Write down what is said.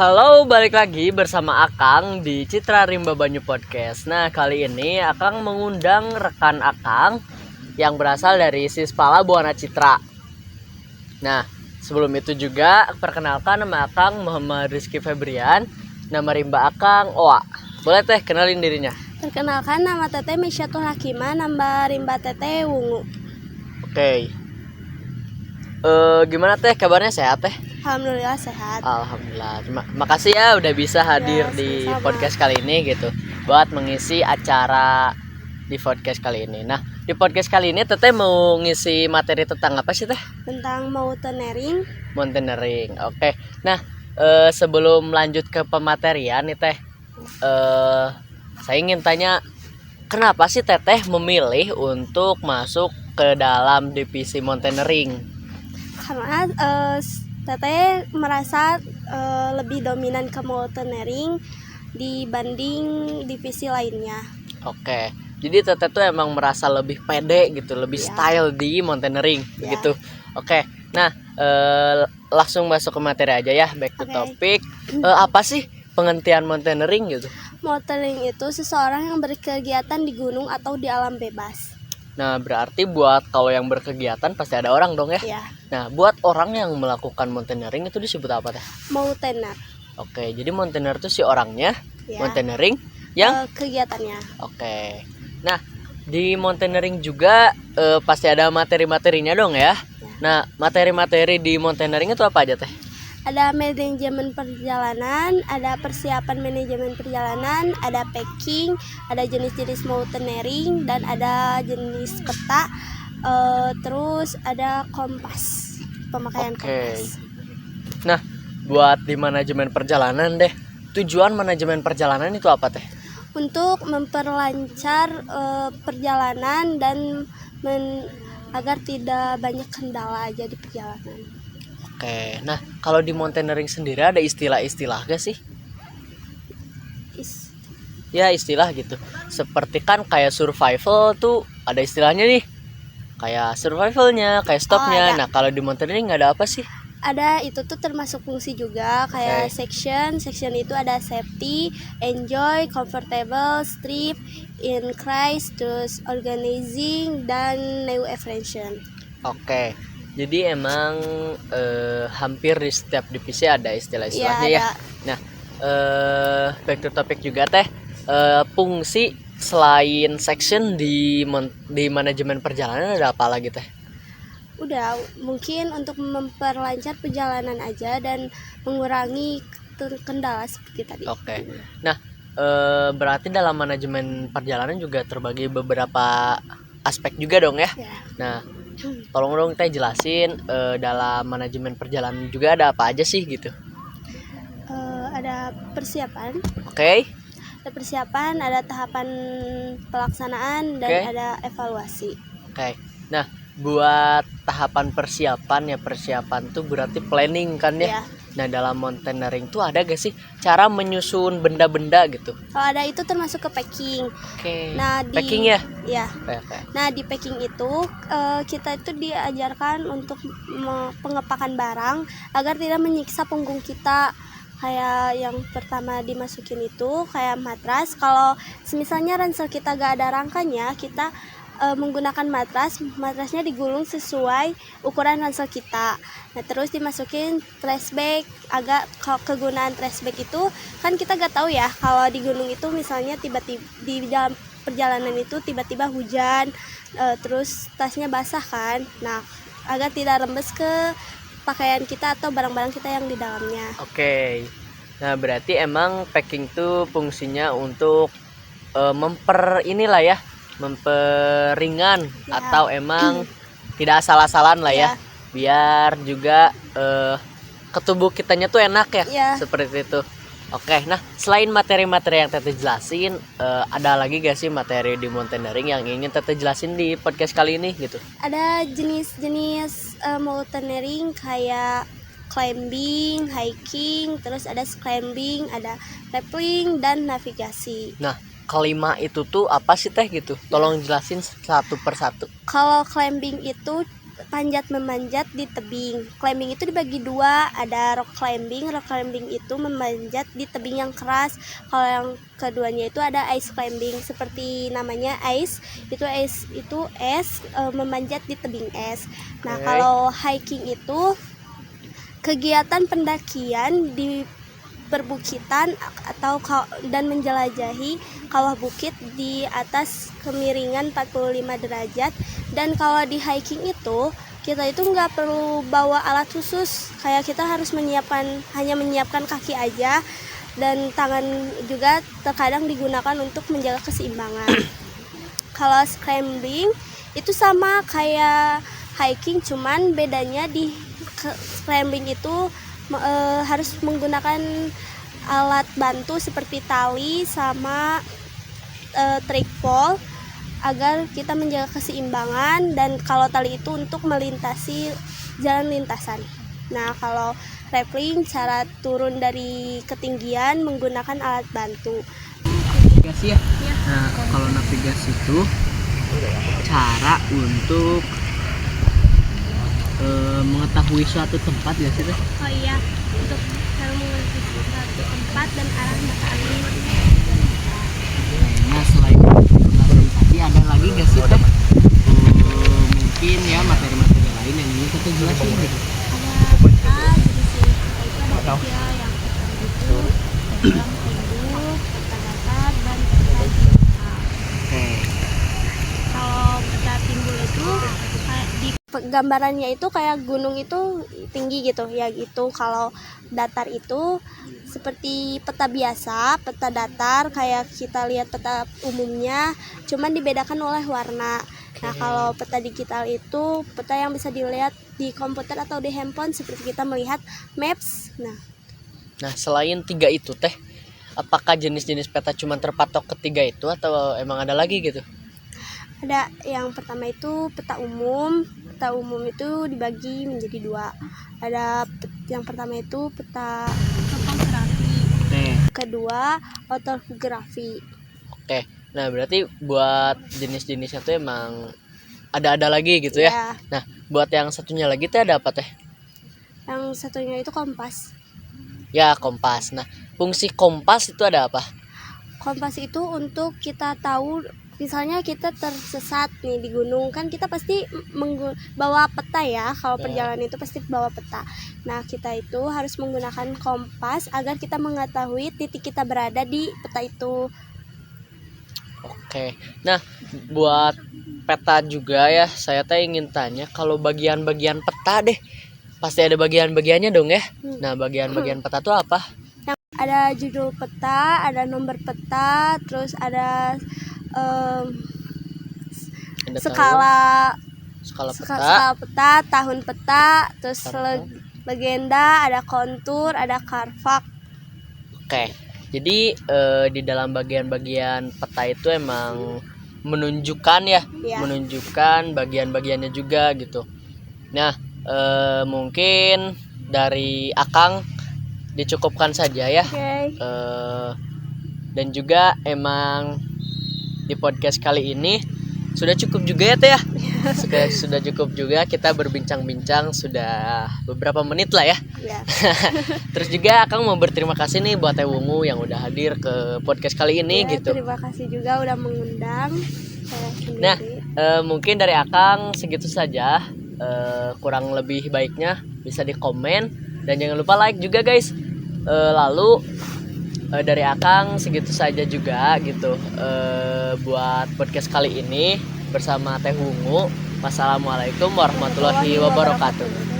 Halo, balik lagi bersama Akang di Citra Rimba Banyu Podcast. Nah, kali ini Akang mengundang rekan Akang yang berasal dari Sispala Buana Citra. Nah, sebelum itu juga perkenalkan, nama Akang Muhammad Rizky Febrian. Nama rimba Akang Oa. Boleh teh kenalin dirinya? Perkenalkan, nama Teteh Misyatul Hakimah, nama rimba Teteh Wungu. Oke. Gimana teh kabarnya, sehat teh? Alhamdulillah sehat. Alhamdulillah. Makasih ya udah bisa hadir di sama-sama. podcast kali ini gitu, buat mengisi acara di podcast kali ini. Nah, di podcast kali ini Teteh mau ngisi materi tentang apa sih teh? Tentang mountaineering. Mountaineering. Oke. Nah, sebelum lanjut ke pematerian nih teh, saya ingin tanya, kenapa sih Teteh memilih untuk masuk ke dalam divisi mountaineering? Karena Teteh merasa lebih dominan ke mountaineering dibanding divisi lainnya. Oke. Jadi Teteh tuh emang merasa lebih pede gitu, lebih style di mountaineering begitu. Oke. Nah, langsung masuk ke materi aja ya, back to topic. Apa sih pengertian mountaineering gitu? Mountaineering itu seseorang yang berkegiatan di gunung atau di alam bebas. Nah, berarti buat kalau yang berkegiatan pasti ada orang dong ya? Ya. Nah, buat orang yang melakukan mountaineering itu disebut apa teh? Mountaineer. Oke, jadi mountaineer itu si orangnya, Ya. mountaineering yang kegiatannya. Oke. Nah, di mountaineering juga pasti ada materi-materinya dong ya. Nah, materi-materi di mountaineering itu apa aja teh? Ada manajemen perjalanan, ada persiapan manajemen perjalanan, ada packing, ada jenis-jenis mountaineering, dan ada jenis peta, terus ada kompas, pemakaian kompas. Nah, buat di manajemen perjalanan deh, tujuan manajemen perjalanan itu apa teh? Untuk memperlancar perjalanan dan agar tidak banyak kendala aja di perjalanan. Oke, nah kalau di mountaineering sendiri ada istilah-istilah gak sih? Ya istilah gitu. Seperti kan kayak survival tuh ada istilahnya nih. Kayak survivalnya, kayak stopnya. Nah kalau di mountaineering ada apa sih? Ada, itu tuh termasuk fungsi juga, kayak section itu ada safety, enjoy, comfortable, strip, increase, terus organizing, dan new evolution. Oke, jadi emang hampir di setiap divisi ada istilah-istilahnya ya. Nah, back to topic juga teh, fungsi selain section di manajemen perjalanan ada apa lagi teh? Udah, mungkin untuk memperlancar perjalanan aja dan mengurangi kendala seperti tadi. Oke. Nah, berarti dalam manajemen perjalanan juga terbagi beberapa aspek juga dong ya. Nah, tolong dong teh jelasin dalam manajemen perjalanan juga ada apa aja sih gitu. Ada persiapan. Oke. Ada persiapan, ada tahapan pelaksanaan, dan ada evaluasi. Oke. Nah, buat tahapan persiapan tuh berarti planning kan ya. Nah, dalam mountaineering tuh ada gak sih cara menyusun benda-benda gitu? Kalau ada itu termasuk ke packing. Nah, packing ya? Ya. Nah, di packing itu kita itu diajarkan untuk pengepakan barang agar tidak menyiksa punggung kita. Kayak yang pertama dimasukin itu kayak matras. Kalau misalnya ransel kita gak ada rangkanya, kita menggunakan matrasnya digulung sesuai ukuran ransel kita. Nah, terus dimasukin trash bag. Agak kegunaan trash bag itu kan kita gak tahu ya, kalau di gunung itu misalnya tiba-tiba di dalam perjalanan itu tiba-tiba hujan, terus tasnya basah kan. Nah, agar tidak rembes ke pakaian kita atau barang-barang kita yang di dalamnya. Oke. Nah, berarti emang packing tuh fungsinya untuk memperingan atau emang tidak asal-asalan lah ya. Biar juga ke tubuh kitanya tuh enak ya. Seperti itu. Oke, nah selain materi-materi yang Teteh jelasin, ada lagi gak sih materi di mountaineering yang ingin Teteh jelasin di podcast kali ini gitu? Ada jenis-jenis mountaineering kayak climbing, hiking, terus ada climbing, ada rappelling, dan navigasi. Nah, kelima itu tuh apa sih teh gitu? Tolong jelasin satu persatu. Kalau climbing itu panjat memanjat di tebing. Climbing itu dibagi dua, ada rock climbing. Rock climbing itu memanjat di tebing yang keras. Kalau yang keduanya itu ada ice climbing, seperti namanya ice itu es, memanjat di tebing es. Nah, Oke. kalau hiking itu kegiatan pendakian di perbukitan dan menjelajahi kawah bukit di atas kemiringan 45 derajat. Dan kalau di hiking itu kita itu nggak perlu bawa alat khusus, kayak kita harus hanya menyiapkan kaki aja, dan tangan juga terkadang digunakan untuk menjaga keseimbangan. Kalau scrambling itu sama kayak hiking, cuman bedanya di scrambling itu harus menggunakan alat bantu seperti tali sama trike pole agar kita menjaga keseimbangan, dan kalau tali itu untuk melintasi jalan lintasan. Nah, kalau rappelling cara turun dari ketinggian menggunakan alat bantu. Navigasi ya. Nah, kalau navigasi itu cara untuk mengetahui suatu tempat ya sih teh? Oh iya, untuk cara mengenali suatu tempat dan arah mata angin. Nah, selain navigasi ada lagi nggak sih teh? Mungkin ya materi-materi lain yang ingin kita jelasin gitu. Ada peta, jadi sih peta itu ada tiga, yang peta itu dalam hidup, peta datar, dan peta digital. Oke. Kalau peta timbul itu kayak di gambarannya itu kayak gunung itu tinggi gitu ya gitu. Kalau datar itu seperti peta biasa, peta datar kayak kita lihat peta umumnya, cuman dibedakan oleh warna. Nah, kalau peta digital itu peta yang bisa dilihat di komputer atau di handphone seperti kita melihat maps. Nah, selain tiga itu teh, apakah jenis-jenis peta cuma terpatok ketiga itu atau emang ada lagi gitu? Ada yang pertama itu peta umum. Peta umum itu dibagi menjadi dua. Ada yang pertama itu peta topografi, Oke. kedua ortografi. Oke. Nah, berarti buat jenis-jenisnya tuh emang ada lagi gitu ya. Ya, Nah, buat yang satunya lagi teh ada apa teh? yang satunya itu kompas. Ya, kompas. Nah, fungsi kompas itu ada apa? Kompas itu untuk kita tahu, misalnya kita tersesat nih di gunung, kan kita pasti bawa peta ya. Kalau perjalanan itu pasti bawa peta. Nah, kita itu harus menggunakan kompas agar kita mengetahui titik kita berada di peta itu. Oke. Nah, buat peta juga ya, saya teh ingin tanya kalau bagian-bagian peta deh. Pasti ada bagian-bagiannya dong ya. Nah, bagian-bagian peta itu apa? Ada judul peta, ada nomor peta, terus ada Ada skala skala peta, tahun peta, terus Karfak. legenda, ada kontur, ada karfak. Oke. Jadi di dalam bagian-bagian peta itu emang menunjukkan ya, Ya. menunjukkan bagian-bagiannya juga gitu. Nah, mungkin dari Akang dicukupkan saja ya. Oke. Dan juga emang di podcast kali ini sudah cukup juga ya teh ya. Sudah cukup juga, kita berbincang-bincang sudah beberapa menit lah ya. Ya. Terus juga Akang mau berterima kasih nih buat Teh Wungu yang udah hadir ke podcast kali ini Ya, gitu. terima kasih juga udah mengundang saya sendiri. Nah, mungkin dari Akang segitu saja. Kurang lebih baiknya bisa di komen dan jangan lupa like juga guys. Lalu dari Akang segitu saja juga gitu buat podcast kali ini bersama Teh Wungu. Wassalamualaikum warahmatullahi wabarakatuh.